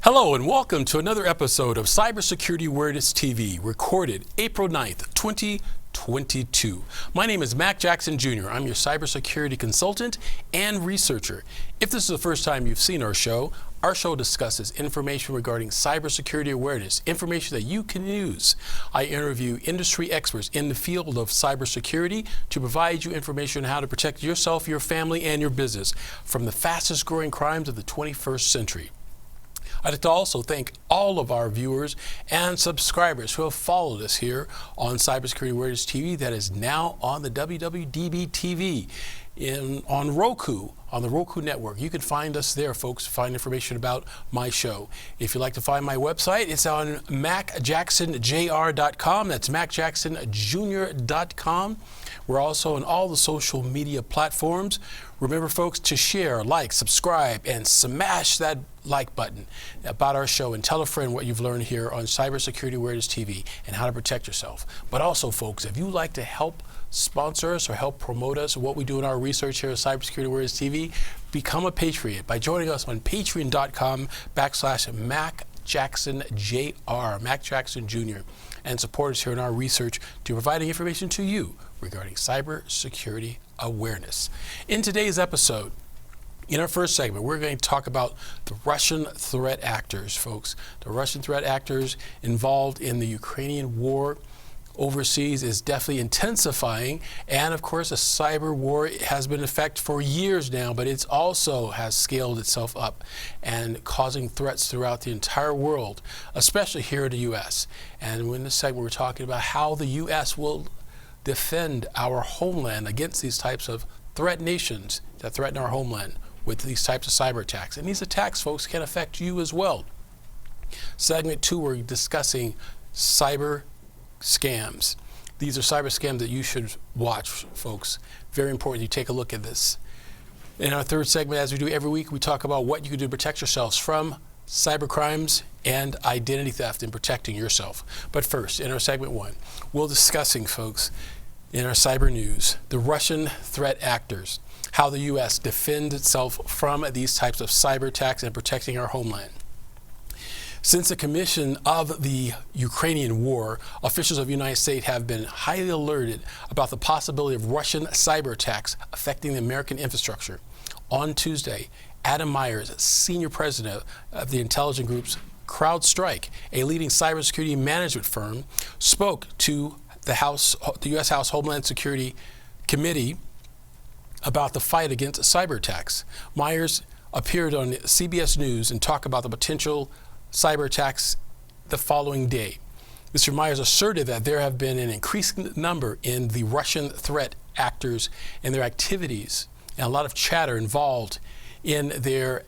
Hello and welcome to another episode of Cybersecurity Awareness TV, recorded April 9th, 2022. My name is Mac Jackson Jr. I'm your cybersecurity consultant and researcher. If this is the first time you've seen our show discusses information regarding cybersecurity awareness, information that you can use. I interview industry experts in the field of cybersecurity to provide you information on how to protect yourself, your family, and your business from the fastest growing crimes of the 21st century. I'd like to also thank all of our viewers and subscribers who have followed us here on Cybersecurity Awareness TV that is now on the WWDBTV on Roku, on the Roku network. You can find us there, folks, to find information about my show. If you'd like to find my website, it's on macjacksonjr.com. That's macjacksonjr.com. We're also on all the social media platforms. Remember, folks, to share, like, subscribe, and smash that like button about our show and tell a friend what you've learned here on Cybersecurity Awareness TV and how to protect yourself. But also, folks, if you'd like to help sponsor us or help promote us, what we do in our research here at Cybersecurity Awareness TV, become a Patreon by joining us on patreon.com/MacJacksonJR, Mac Jackson Jr., and support us here in our research to providing information to you regarding cybersecurity awareness. In today's episode, in our first segment, we're going to talk about the Russian threat actors, folks. The Russian threat actors involved in the Ukrainian war overseas is definitely intensifying, and of course a cyber war has been in effect for years now, but it also has scaled itself up and causing threats throughout the entire world, especially here in the U.S. And in this segment, we're talking about how the U.S. will defend our homeland against these types of threat nations that threaten our homeland with these types of cyber attacks. And these attacks, folks, can affect you as well. Segment 2, we're discussing cyber scams. These are cyber scams that you should watch, folks. Very important you take a look at this. In our third segment, as we do every week, we talk about what you can do to protect yourselves from cyber crimes and identity theft and protecting yourself. But first, in our segment 1, we're discussing, folks, in our cyber news, the Russian threat actors, how the U.S. defends itself from these types of cyber attacks and protecting our homeland. Since the commission of the Ukrainian war, officials of the United States have been highly alerted about the possibility of Russian cyber attacks affecting the American infrastructure. On Tuesday, Adam Myers, senior president of the intelligence group's CrowdStrike, a leading cybersecurity management firm, spoke to the U.S. House Homeland Security Committee about the fight against cyber attacks. Myers appeared on CBS News and talked about the potential cyber attacks the following day. Mr. Myers asserted that there have been an increasing number in the Russian threat actors and their activities, and a lot of chatter involved in their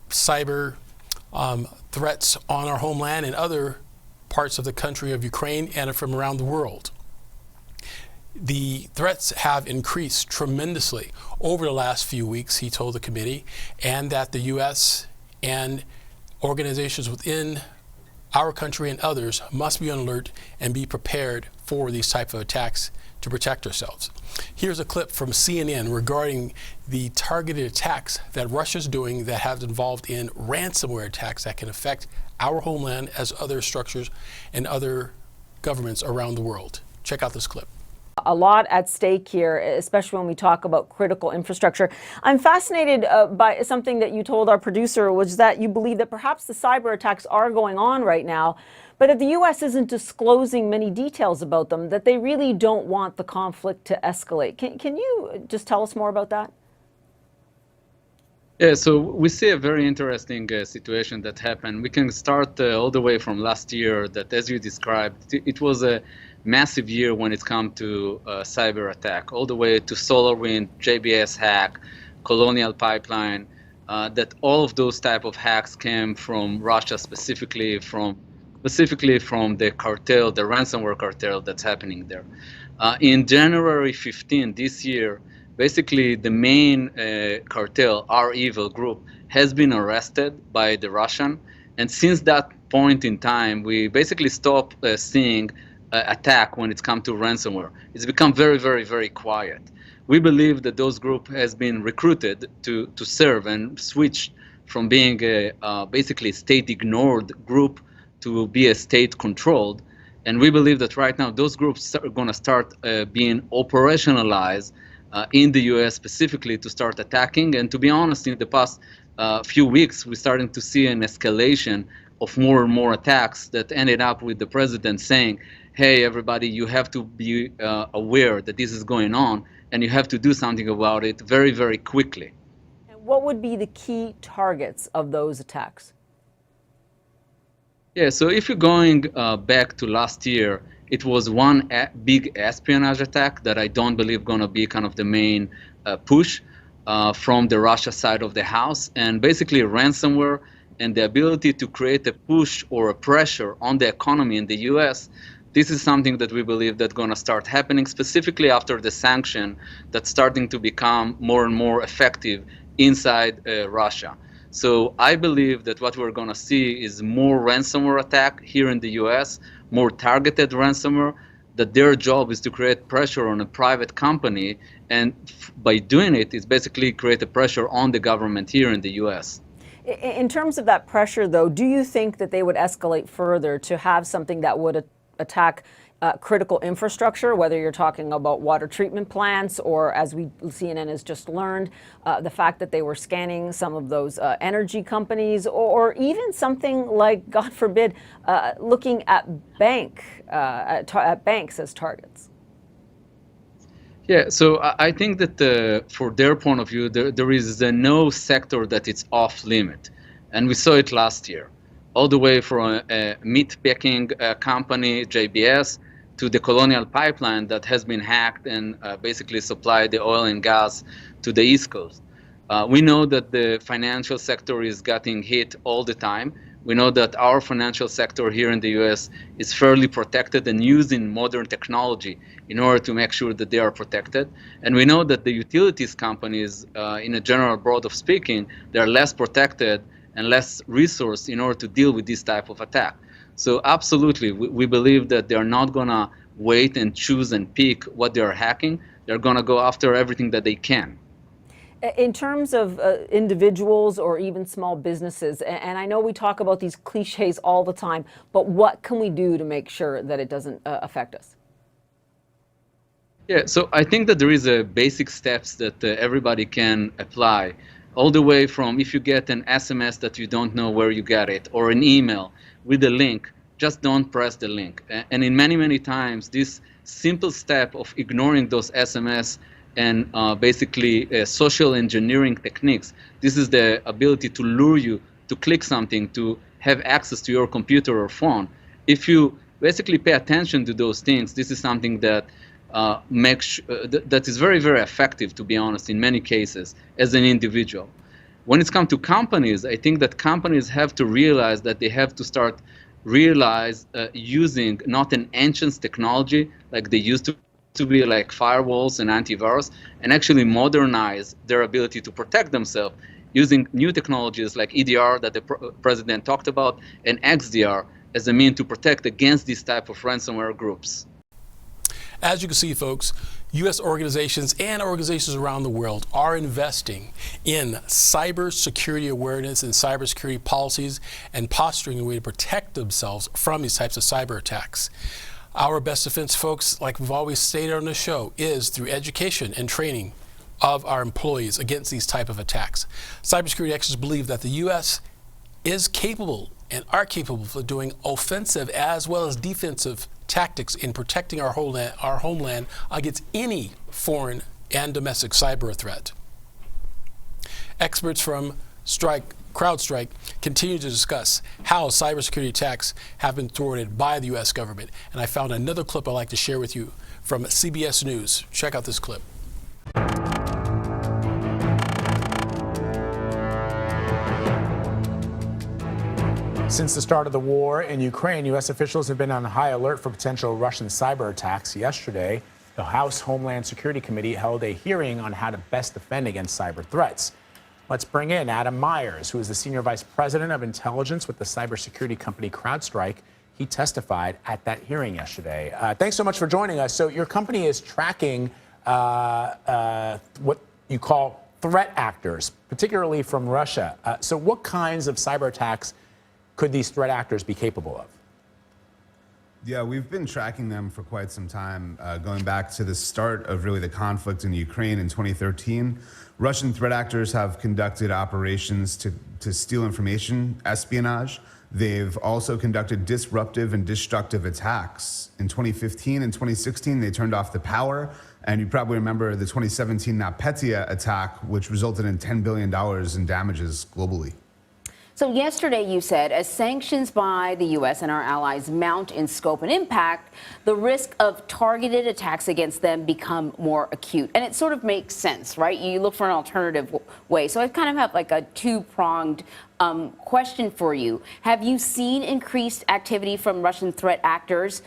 cyber threats on our homeland and other parts of the country of Ukraine and from around the world. The threats have increased tremendously over the last few weeks, he told the committee, and that the U.S. and organizations within our country and others must be on alert and be prepared for these types of attacks to protect ourselves. Here's a clip from CNN regarding the targeted attacks that Russia's doing that have involved in ransomware attacks that can affect our homeland as other structures and other governments around the world. Check out this clip. A lot at stake here, especially when we talk about critical infrastructure. I'm fascinated by something that you told our producer, was that you believe that perhaps the cyber attacks are going on right now, but that the U.S. isn't disclosing many details about them, that they really don't want the conflict to escalate. Can you just tell us more about that? Yeah, so we see a very interesting situation that happened. We can start all the way from last year that, as you described, it was a massive year when it comes to cyber attack, all the way to SolarWinds, JBS hack, Colonial Pipeline, that all of those type of hacks came from Russia, specifically from the cartel, the ransomware cartel that's happening there. In January 15 this year, basically the main cartel, our evil group, has been arrested by the Russian, and since that point in time, we basically stopped seeing attack when it's come to ransomware. It's become very, very, very quiet. We believe that those group has been recruited to serve and switch from being a basically state-ignored group to be a state-controlled. And we believe that right now those groups are going to start being operationalized in the US specifically to start attacking. And to be honest, in the past few weeks, we're starting to see an escalation of more and more attacks that ended up with the president saying, hey, everybody, you have to be aware that this is going on and you have to do something about it very, very quickly. And what would be the key targets of those attacks? Yeah, so if you're going back to last year, it was one big espionage attack that I don't believe going to be kind of the main push from the Russia side of the house. And basically ransomware and the ability to create a push or a pressure on the economy in the US, this is something that we believe that's going to start happening specifically after the sanction that's starting to become more and more effective inside Russia. So I believe that what we're going to see is more ransomware attack here in the US, more targeted ransomware, that their job is to create pressure on a private company. And by doing it, it's basically create a pressure on the government here in the US. In terms of that pressure, though, do you think that they would escalate further to have something that would attack critical infrastructure, whether you're talking about water treatment plants or, as CNN has just learned, the fact that they were scanning some of those energy companies, or even something like, God forbid, looking at banks as targets? Yeah, so I think that for their point of view, there is no sector that it's off limit. And we saw it last year, all the way from a meat packing company, JBS, to the Colonial Pipeline that has been hacked and basically supplied the oil and gas to the East Coast. We know that the financial sector is getting hit all the time. We know that our financial sector here in the US is fairly protected and using modern technology in order to make sure that they are protected. And we know that the utilities companies, in a general broad of speaking, they're less protected and less resourced in order to deal with this type of attack. So absolutely, we believe that they're not going to wait and choose and pick what they're hacking. They're going to go after everything that they can. In terms of individuals or even small businesses, and I know we talk about these cliches all the time, but what can we do to make sure that it doesn't affect us? Yeah, so I think that there is a basic steps that everybody can apply, all the way from if you get an SMS that you don't know where you got it, or an email with a link, just don't press the link. And in many, many times, this simple step of ignoring those SMS and basically social engineering techniques, this is the ability to lure you to click something, to have access to your computer or phone. If you basically pay attention to those things, this is something that that is very, very effective, to be honest, in many cases, as an individual. When it's come to companies, I think that companies have to realize that they have to start using not an ancient technology like they used to be, like firewalls and antivirus, and actually modernize their ability to protect themselves using new technologies like EDR that the president talked about, and XDR as a means to protect against these type of ransomware groups. As you can see, folks, U.S. organizations and organizations around the world are investing in cybersecurity awareness and cybersecurity policies and posturing a way to protect themselves from these types of cyber attacks. Our best defense, folks, like we've always stated on the show, is through education and training of our employees against these type of attacks. Cybersecurity experts believe that the U.S. is capable and are capable of doing offensive as well as defensive tactics in protecting our homeland against any foreign and domestic cyber threat. Experts from CrowdStrike continue to discuss how cybersecurity attacks have been thwarted by the U.S. government. And I found another clip I'd like to share with you from CBS News. Check out this clip. Since the start of the war in Ukraine, U.S. officials have been on high alert for potential Russian cyber attacks. Yesterday, the House Homeland Security Committee held a hearing on how to best defend against cyber threats. Let's bring in Adam Myers, who is the Senior Vice President of Intelligence with the cybersecurity company CrowdStrike. He testified at that hearing yesterday. Thanks so much for joining us. So your company is tracking what you call threat actors, particularly from Russia. So what kinds of cyber attacks could these threat actors be capable of? Yeah, we've been tracking them for quite some time, going back to the start of really the conflict in Ukraine in 2013. Russian threat actors have conducted operations to steal information, espionage. They've also conducted disruptive and destructive attacks. In 2015 and 2016, they turned off the power. And you probably remember the 2017 NotPetya attack, which resulted in $10 billion in damages globally. So yesterday you said, as sanctions by the U.S. and our allies mount in scope and impact, the risk of targeted attacks against them become more acute. And it sort of makes sense, right? You look for an alternative way. So I kind of have like a two-pronged question for you. Have you seen increased activity from Russian threat actors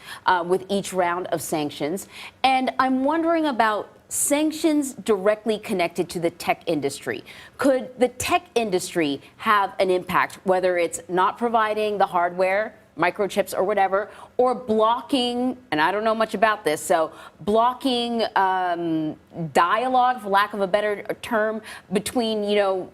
with each round of sanctions? And I'm wondering about sanctions directly connected to the tech industry. Could the tech industry have an impact, whether it's not providing the hardware, microchips or whatever, or blocking, and I don't know much about this, so blocking dialogue, for lack of a better term, between, you know,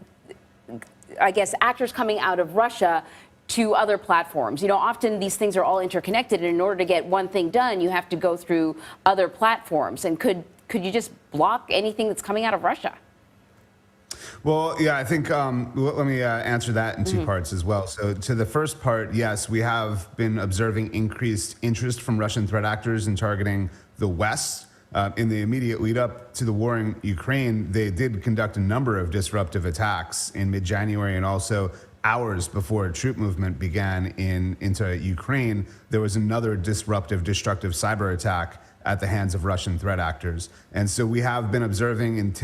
I guess, actors coming out of Russia to other platforms? You know, often these things are all interconnected, and in order to get one thing done, you have to go through other platforms. And could you just block anything that's coming out of Russia? Well, yeah, I think let me answer that in two parts as well. So to the first part, yes, we have been observing increased interest from Russian threat actors in targeting the West. In the immediate lead up to the war in Ukraine, they did conduct a number of disruptive attacks in mid-January, and also hours before a troop movement began into Ukraine, there was another disruptive, destructive cyber attack at the hands of Russian threat actors. And so we have been observing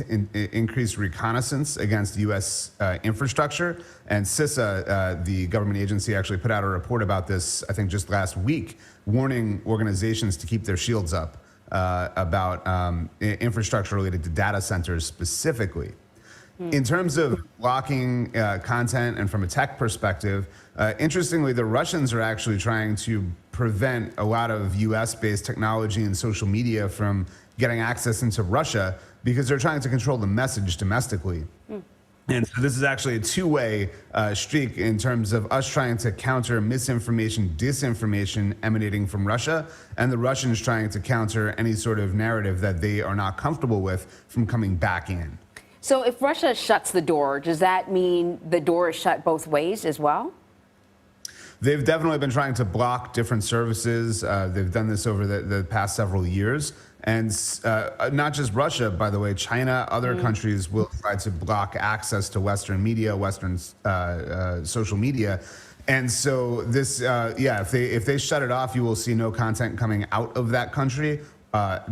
increased reconnaissance against U.S. infrastructure. And CISA, the government agency, actually put out a report about this, I think just last week, warning organizations to keep their shields up about infrastructure related to data centers specifically. In terms of blocking content and from a tech perspective, interestingly, the Russians are actually trying to prevent a lot of US-based technology and social media from getting access into Russia because they're trying to control the message domestically. And so this is actually a two-way streak in terms of us trying to counter misinformation, disinformation emanating from Russia, and the Russians trying to counter any sort of narrative that they are not comfortable with from coming back in. So if Russia shuts the door, does that mean the door is shut both ways as well? They've definitely been trying to block different services. They've done this over the past several years. And not just Russia, by the way, China, other countries will try to block access to Western media, Western social media. And so this, if they shut it off, you will see no content coming out of that country,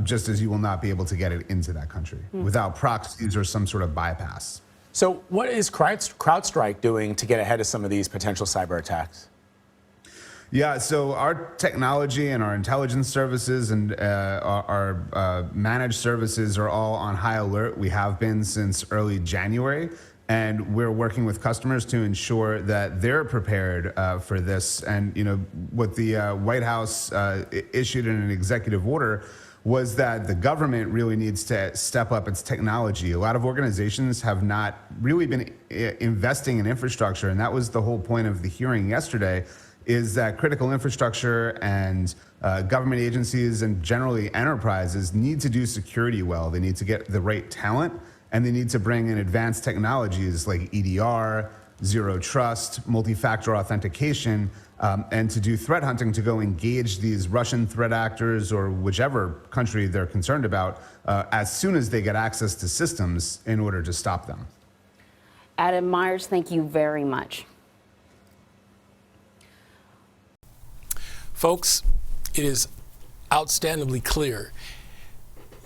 just as you will not be able to get it into that country without proxies or some sort of bypass. So what is CrowdStrike doing to get ahead of some of these potential cyber attacks? Yeah, so our technology and our intelligence services and our managed services are all on high alert. We have been since early January, and we're working with customers to ensure that they're prepared for this. And you know, what the White House issued in an executive order was that the government really needs to step up its technology. A lot of organizations have not really been investing in infrastructure, and that was the whole point of the hearing yesterday, is that critical infrastructure and government agencies and generally enterprises need to do security well. They need to get the right talent, and they need to bring in advanced technologies like EDR, zero trust, multi-factor authentication, and to do threat hunting to go engage these Russian threat actors or whichever country they're concerned about as soon as they get access to systems in order to stop them. Adam Myers, thank you very much. Folks, it is outstandingly clear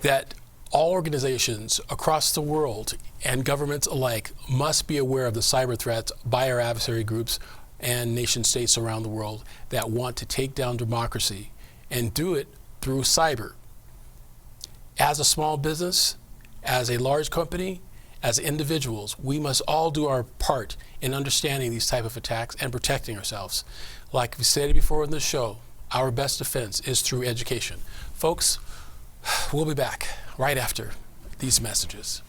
that all organizations across the world and governments alike must be aware of the cyber threats by our adversary groups and nation states around the world that want to take down democracy and do it through cyber. As a small business, as a large company, as individuals, we must all do our part in understanding these type of attacks and protecting ourselves. Like we said before in the show, our best defense is through education. Folks, we'll be back right after these messages.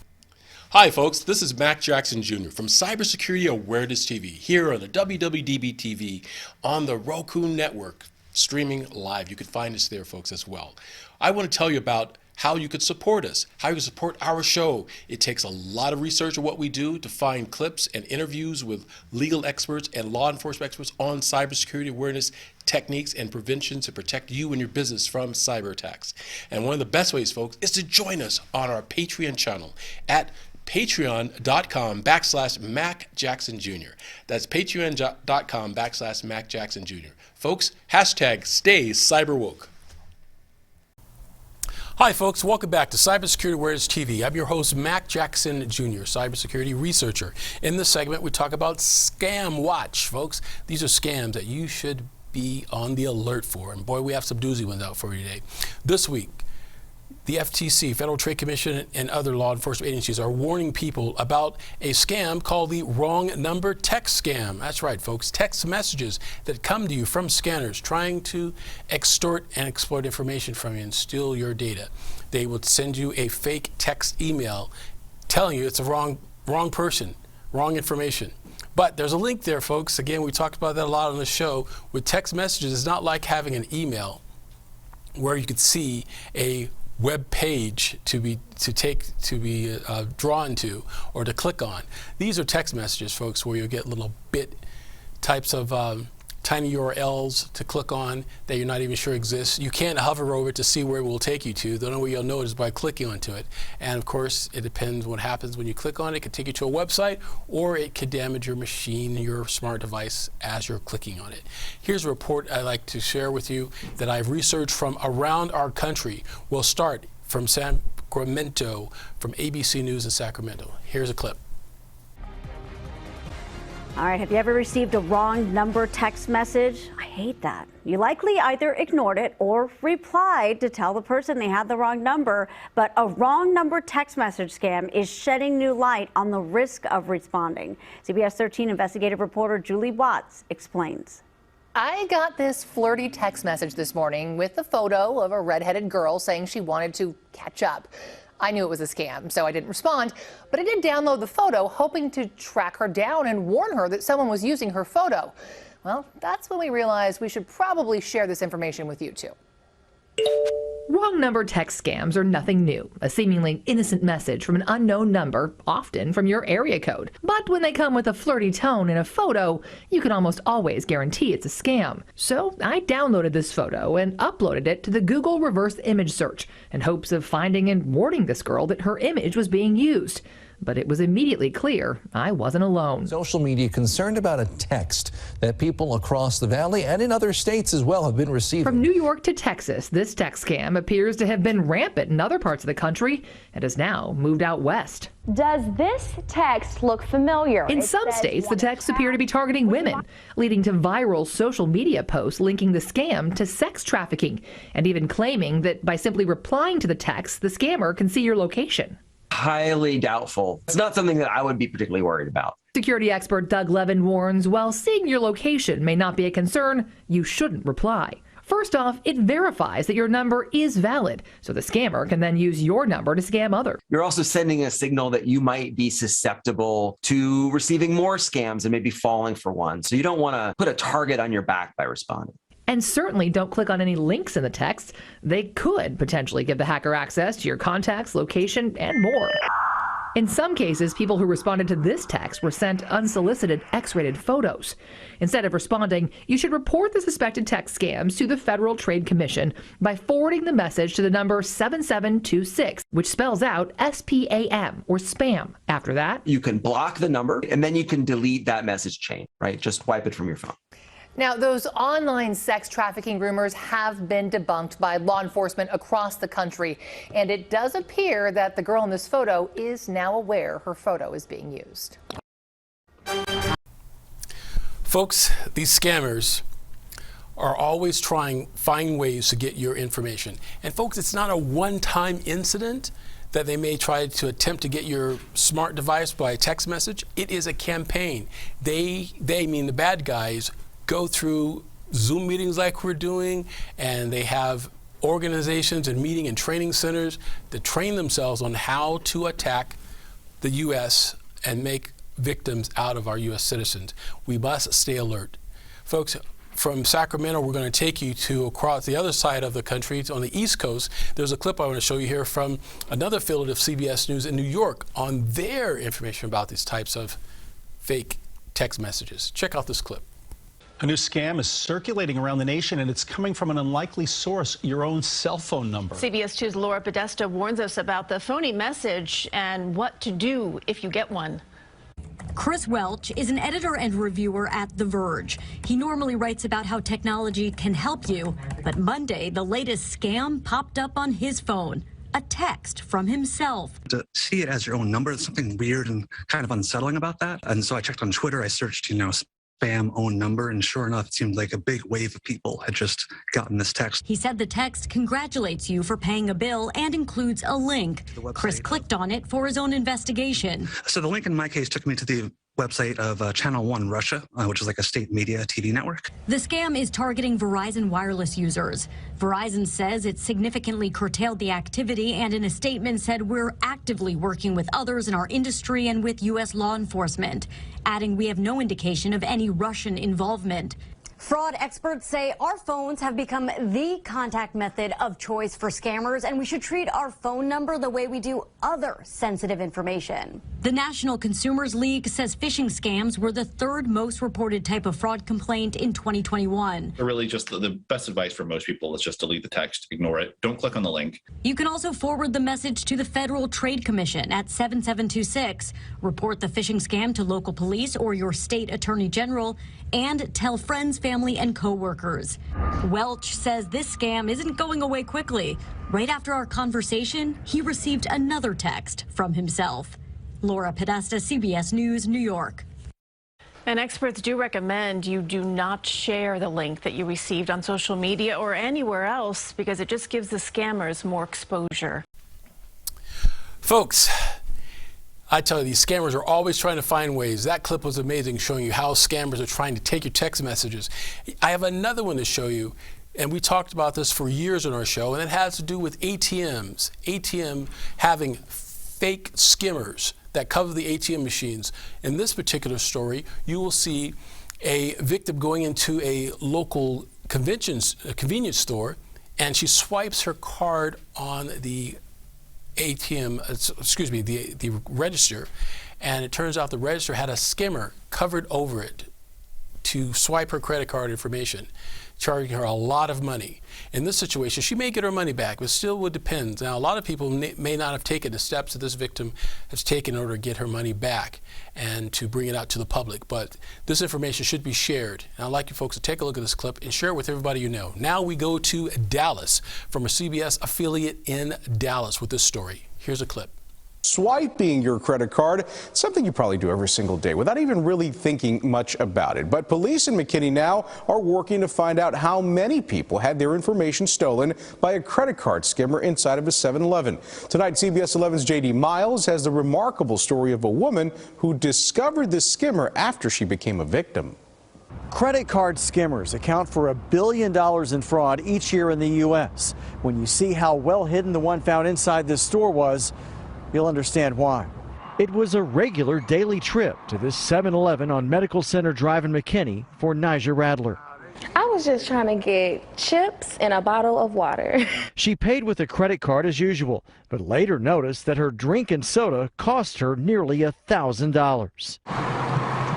Hi folks, this is Mac Jackson Jr. from Cybersecurity Awareness TV here on the WWDBTV on the Roku network, streaming live. You can find us there, folks, as well. I want to tell you about how you could support us, how you can support our show. It takes a lot of research of what we do to find clips and interviews with legal experts and law enforcement experts on cybersecurity awareness techniques and prevention to protect you and your business from cyber attacks. And one of the best ways, folks, is to join us on our Patreon channel at patreon.com/Mac Jackson Jr. That's patreon.com/Mac Jackson Jr. Folks, hashtag stay cyberwoke. Hi folks, welcome back to Cybersecurity Awareness TV. I'm your host, Mac Jackson Jr., cybersecurity researcher. In this segment, we talk about Scam Watch, folks. These are scams that you should be on the alert for. And boy, we have some doozy ones out for you today. This week, the FTC, Federal Trade Commission, and other law enforcement agencies are warning people about a scam called the wrong number text scam. That's right, folks. Text messages that come to you from scanners trying to extort and exploit information from you and steal your data. They will send you a fake text email telling you it's a wrong person, wrong information. But there's a link there, folks. Again, we talked about that a lot on the show. With text messages, it's not like having an email where you could see a web page to be drawn to or to click on. These are text messages, folks, where you'll get little bit types of tiny URLs to click on that you're not even sure exist. You can't hover over it to see where it will take you to. The only way you'll know it is by clicking onto it. And of course, it depends what happens when you click on it. It could take you to a website, or it could damage your machine, your smart device, as you're clicking on it. Here's a report I'd like to share with you that I've researched from around our country. We'll start from Sacramento, from ABC News in Sacramento. Here's a clip. All right, have you ever received a wrong number text message? I hate that. You likely either ignored it or replied to tell the person they had the wrong number, but a wrong number text message scam is shedding new light on the risk of responding. CBS 13 investigative reporter Julie Watts explains. I got this flirty text message this morning with a photo of a redheaded girl saying she wanted to catch up. I knew it was a scam, so I didn't respond, but I did download the photo, hoping to track her down and warn her that someone was using her photo. Well, that's when we realized we should probably share this information with you too. Wrong number text scams are nothing new. A seemingly innocent message from an unknown number, often from your area code. But when they come with a flirty tone and a photo, you can almost always guarantee it's a scam. So I downloaded this photo and uploaded it to the Google reverse image search in hopes of finding and warning this girl that her image was being used. But it was immediately clear I wasn't alone. Social media concerned about a text that people across the valley and in other states as well have been receiving. From New York to Texas, this text scam appears to have been rampant in other parts of the country and has now moved out west. Does this text look familiar? In some states, the texts appear to be targeting women, leading to viral social media posts linking the scam to sex trafficking, and even claiming that by simply replying to the text, the scammer can see your location. Highly doubtful. It's not something that I would be particularly worried about. Security expert Doug Levin warns while seeing your location may not be a concern, you shouldn't reply. First off, it verifies that your number is valid, so the scammer can then use your number to scam others. You're also sending a signal that you might be susceptible to receiving more scams and maybe falling for one. So you don't want to put a target on your back by responding. And certainly don't click on any links in the text. They could potentially give the hacker access to your contacts, location, and more. In some cases, people who responded to this text were sent unsolicited X-rated photos. Instead of responding, you should report the suspected text scams to the Federal Trade Commission by forwarding the message to the number 7726, which spells out SPAM or spam. After that, you can block the number and then you can delete that message chain, right? Just wipe it from your phone. Now, those online sex trafficking rumors have been debunked by law enforcement across the country, and it does appear that the girl in this photo is now aware her photo is being used. Folks, these scammers are always find ways to get your information. And folks, it's not a one-time incident. that they may try to attempt to get your smart device by text message. It is a campaign. They mean the bad guys, go through Zoom meetings like we're doing, and they have organizations and meeting and training centers that train themselves on how to attack the U.S. and make victims out of our U.S. citizens. We must stay alert. Folks, from Sacramento, we're going to take you to across the other side of the country, on the East Coast. There's a clip I want to show you here from another affiliate of CBS News in New York on their information about these types of fake text messages. Check out this clip. A new scam is circulating around the nation, and it's coming from an unlikely source, your own cell phone number. CBS 2's Laura Podesta warns us about the phony message and what to do if you get one. Chris Welch is an editor and reviewer at The Verge. He normally writes about how technology can help you, but Monday, the latest scam popped up on his phone. A text from himself. To see it as your own number, there's something weird and kind of unsettling about that. And so I checked on Twitter, I searched, spam own number, and sure enough, it seemed like a big wave of people had just gotten this text. He said the text congratulates you for paying a bill and includes a link. Chris clicked on it for his own investigation. So the link in my case took me to the website of Channel 1 Russia, which is like a state media TV network. The scam is targeting Verizon wireless users. Verizon says it significantly curtailed the activity and in a statement said we're actively working with others in our industry and with U.S. law enforcement, adding we have no indication of any Russian involvement. Fraud experts say our phones have become the contact method of choice for scammers, and we should treat our phone number the way we do other sensitive information. The National Consumers League says phishing scams were the third most reported type of fraud complaint in 2021. Really, just the best advice for most people is just delete the text, ignore it, don't click on the link. You can also forward the message to the Federal Trade Commission at 7726. Report the phishing scam to local police or your state attorney general, and tell friends, family, and coworkers. Welch says this scam isn't going away quickly. Right after our conversation, he received another text from himself. Laura Podesta, CBS News, New York. And experts do recommend you do not share the link that you received on social media or anywhere else because it just gives the scammers more exposure. Folks, I tell you, these scammers are always trying to find ways. That clip was amazing, showing you how scammers are trying to take your text messages. I have another one to show you, and we talked about this for years on our show, and it has to do with ATMs. ATM having fake skimmers that cover the ATM machines. In this particular story, you will see a victim going into a local convenience store, and she swipes her card on the ATM, the register, and it turns out the register had a skimmer covered over it to swipe her credit card information, charging her a lot of money. In this situation, she may get her money back, but still would depend. Now, a lot of people may not have taken the steps that this victim has taken in order to get her money back and to bring it out to the public, but this information should be shared. And I'd like you folks to take a look at this clip and share it with everybody you know. Now we go to Dallas from a CBS affiliate in Dallas with this story. Here's a clip. Swiping your credit card, something you probably do every single day without even really thinking much about it. But police in McKinney now are working to find out how many people had their information stolen by a credit card skimmer inside of a 7-Eleven. Tonight, CBS 11's J.D. Miles has the remarkable story of a woman who discovered the skimmer after she became a victim. Credit card skimmers account for $1 billion in fraud each year in the U.S. When you see how well hidden the one found inside this store was, you'll understand why. It was a regular daily trip to this 7-Eleven on Medical Center Drive in McKinney for Nigel Radler. I was just trying to get chips and a bottle of water. She paid with a credit card as usual, but later noticed that her drink and soda cost her nearly $1,000.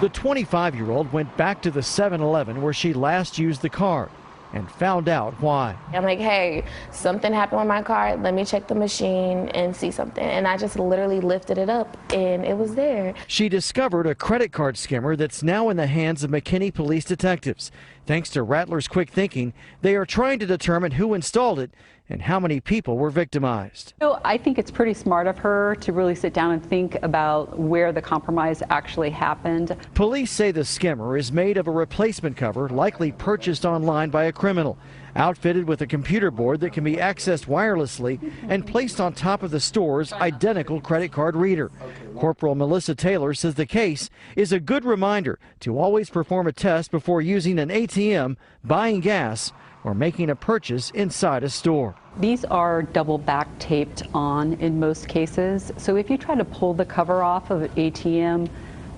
The 25-year-old went back to the 7-Eleven where she last used the card and found out why. I'm like, hey, something happened with my card. Let me check the machine and see something. And I just literally lifted it up and it was there. She discovered a credit card skimmer that's now in the hands of McKinney police detectives. Thanks to Rattler's quick thinking, they are trying to determine who installed it and how many people were victimized. I think it's pretty smart of her to really sit down and think about where the compromise actually happened. Police say the skimmer is made of a replacement cover likely purchased online by a criminal. outfitted with a computer board that can be accessed wirelessly and placed on top of the store's identical credit card reader. Corporal Melissa Taylor says the case is a good reminder to always perform a test before using an ATM, buying gas, or making a purchase inside a store. These are double back taped on in most cases. So if you try to pull the cover off of an ATM,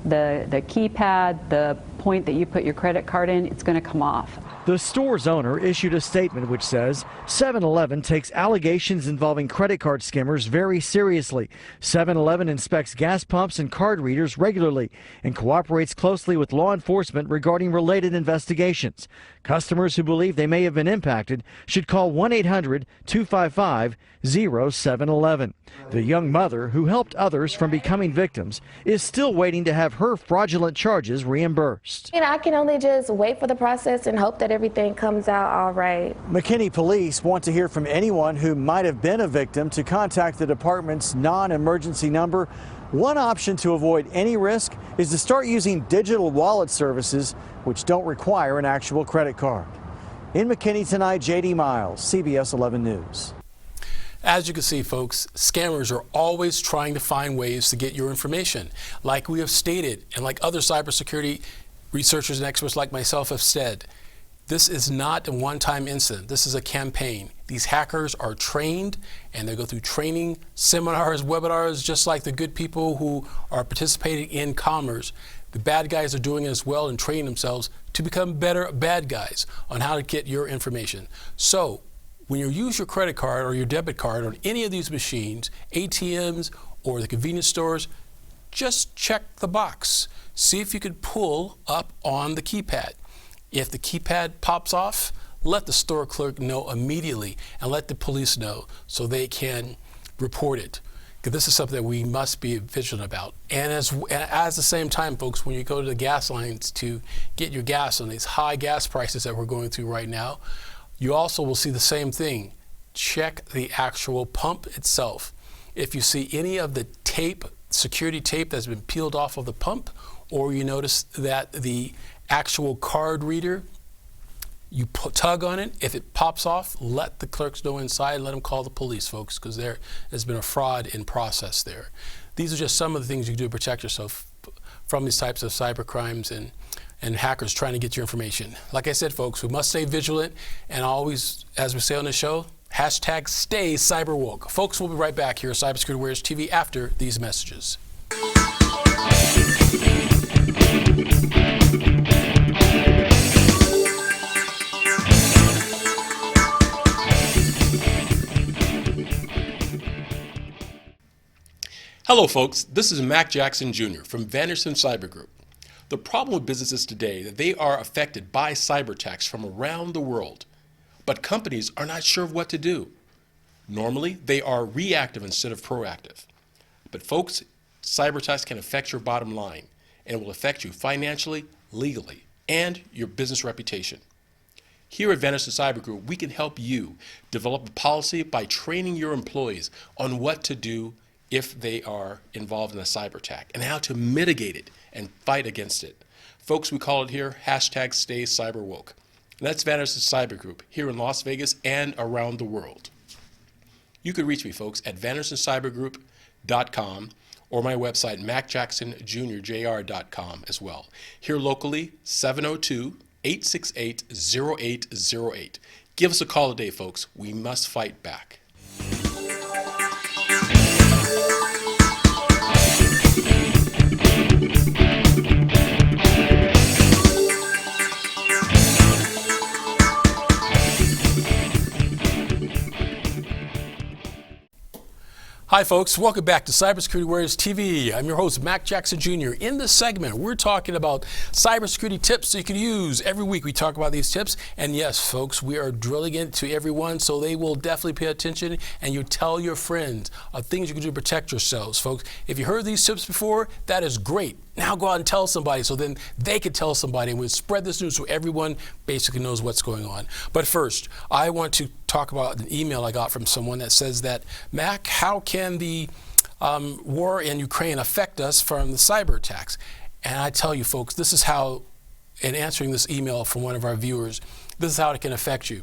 the keypad, the point that you put your credit card in, it's going to come off. The store's owner issued a statement which says 7-Eleven takes allegations involving credit card skimmers very seriously. 7-Eleven inspects gas pumps and card readers regularly and cooperates closely with law enforcement regarding related investigations. Customers who believe they may have been impacted should call 1-800-255-0711. The young mother who helped others from becoming victims is still waiting to have her fraudulent charges reimbursed. I can only just wait for the process and hope that everything comes out all right. McKinney police want to hear from anyone who might have been a victim to contact the department's non-emergency number. One option to avoid any risk is to start using digital wallet services which don't require an actual credit card. In McKinney tonight, JD Miles, CBS 11 News. As you can see, folks, scammers are always trying to find ways to get your information. Like we have stated, and like other cybersecurity researchers and experts like myself have said, this is not a one-time incident. This is a campaign. These hackers are trained, and they go through training seminars, webinars, just like the good people who are participating in commerce. The bad guys are doing it as well and training themselves to become better bad guys on how to get your information. So when you use your credit card or your debit card on any of these machines, ATMs or the convenience stores, just check the box. See if you could pull up on the keypad. If the keypad pops off, let the store clerk know immediately and let the police know so they can report it. Because this is something that we must be vigilant about. And as the same time, folks, when you go to the gas lines to get your gas on these high gas prices that we're going through right now, you also will see the same thing. Check the actual pump itself. If you see any of the tape, security tape that's been peeled off of the pump, or you notice that the actual card reader, you tug on it, if it pops off, let the clerks know inside and let them call the police, folks, because there has been a fraud in process there. These are just some of the things you can do to protect yourself from these types of cyber crimes and hackers trying to get your information. Like I said, folks, we must stay vigilant and always, as we say on the show, hashtag stay cyber woke. Folks, we'll be right back here at Cybersecurity Awareness TV after these messages. Hello, folks. This is Mac Jackson Jr. from Vanderson Cyber Group. The problem with businesses today is that they are affected by cyber attacks from around the world, but companies are not sure of what to do. Normally, they are reactive instead of proactive. But folks, cyber attacks can affect your bottom line, and it will affect you financially, legally, and your business reputation. Here at Vanderson Cyber Group, we can help you develop a policy by training your employees on what to do if they are involved in a cyber attack and how to mitigate it and fight against it. Folks, we call it here hashtag stay cyber woke. And that's Vanderson Cyber Group here in Las Vegas and around the world. You can reach me, folks, at VandersonCyberGroup.com or my website, MacJacksonJr.com as well. Here locally, 702-868-0808. Give us a call today, folks. We must fight back. Hi folks, welcome back to Cybersecurity Awareness TV. I'm your host, Mac Jackson Jr. In this segment, we're talking about cybersecurity tips that you can use. Every week we talk about these tips, and yes, folks, we are drilling into everyone, so they will definitely pay attention, and you tell your friends of things you can do to protect yourselves, folks. If you heard these tips before, that is great. Now go out and tell somebody, so then they can tell somebody, and we'll spread this news so everyone basically knows what's going on. But first, I want to talk about an email I got from someone that says that, Mac, how can the war in Ukraine affect us from the cyber attacks? And I tell you, folks, this is how, in answering this email from one of our viewers, this is how it can affect you.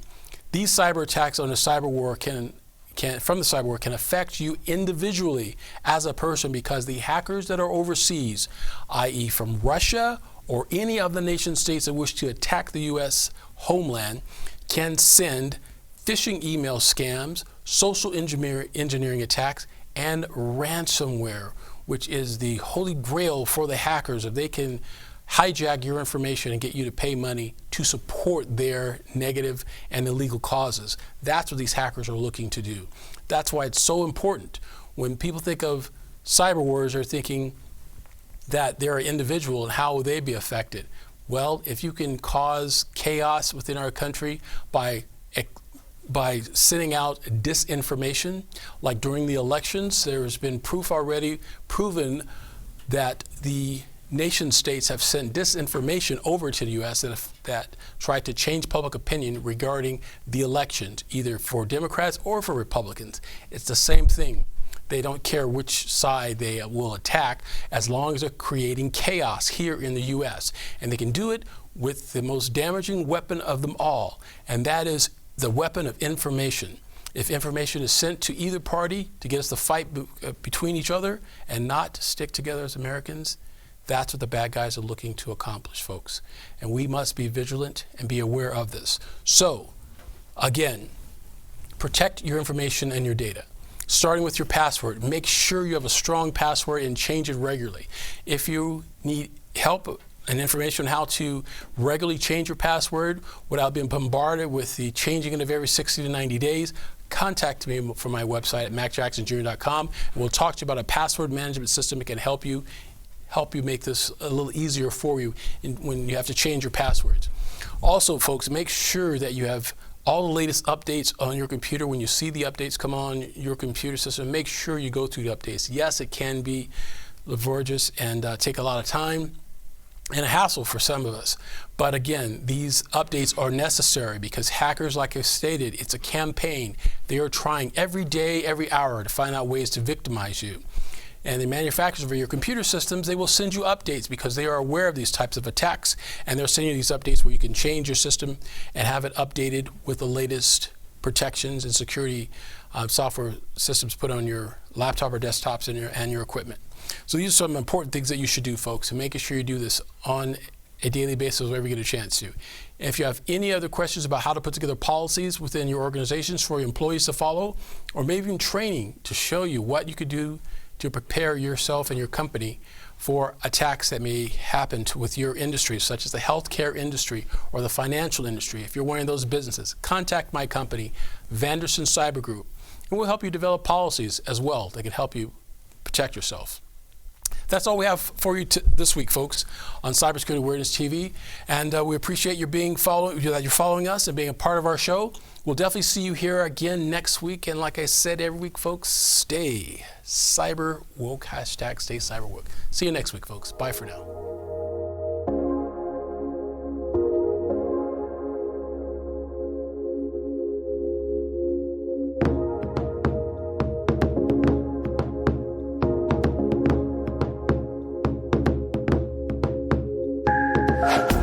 These cyber attacks on the cyber war from the cyber war can affect you individually as a person, because the hackers that are overseas, i.e. from Russia or any of the nation states that wish to attack the U.S. homeland, can send phishing email scams, social engineering attacks, and ransomware, which is the holy grail for the hackers. If they can hijack your information and get you to pay money to support their negative and illegal causes, that's what these hackers are looking to do. That's why it's so important. When people think of cyber wars, they're thinking that they're an individual and how will they be affected. Well, if you can cause chaos within our country by sending out disinformation, like during the elections, there's been proven that the nation states have sent disinformation over to the U.S. that tried to change public opinion regarding the elections, either for Democrats or for Republicans. It's the same thing. They don't care which side they will attack, as long as they're creating chaos here in the U.S. And they can do it with the most damaging weapon of them all, and that is the weapon of information. If information is sent to either party to get us to fight between each other and not stick together as Americans, that's what the bad guys are looking to accomplish, folks. And we must be vigilant and be aware of this. So, again, protect your information and your data. Starting with your password, make sure you have a strong password and change it regularly. If you need help and information on how to regularly change your password without being bombarded with the changing it of every 60 to 90 days, contact me from my website at macjacksonjr.com, and we'll talk to you about a password management system that can help you make this a little easier for you when you have to change your passwords. Also, folks, make sure that you have all the latest updates on your computer. When you see the updates come on your computer system, make sure you go through the updates. Yes, it can be laborious and take a lot of time and a hassle for some of us. But again, these updates are necessary because hackers, like I stated, it's a campaign. They are trying every day, every hour to find out ways to victimize you. And the manufacturers of your computer systems, they will send you updates because they are aware of these types of attacks, and they're sending you these updates where you can change your system and have it updated with the latest protections and security software systems put on your laptop or desktops and your equipment. So these are some important things that you should do, folks, and making sure you do this on a daily basis whenever you get a chance to. And if you have any other questions about how to put together policies within your organizations for your employees to follow, or maybe even training to show you what you could do to prepare yourself and your company for attacks that may happen with your industry, such as the healthcare industry or the financial industry. If you're one of those businesses, contact my company, Vanderson Cyber Group, and we'll help you develop policies as well that can help you protect yourself. That's all we have for you this week, folks, on Cybersecurity Awareness TV. And we appreciate you that you're following us and being a part of our show. We'll definitely see you here again next week. And like I said every week, folks, stay cyber woke, hashtag stay cyber woke. See you next week, folks. Bye for now. You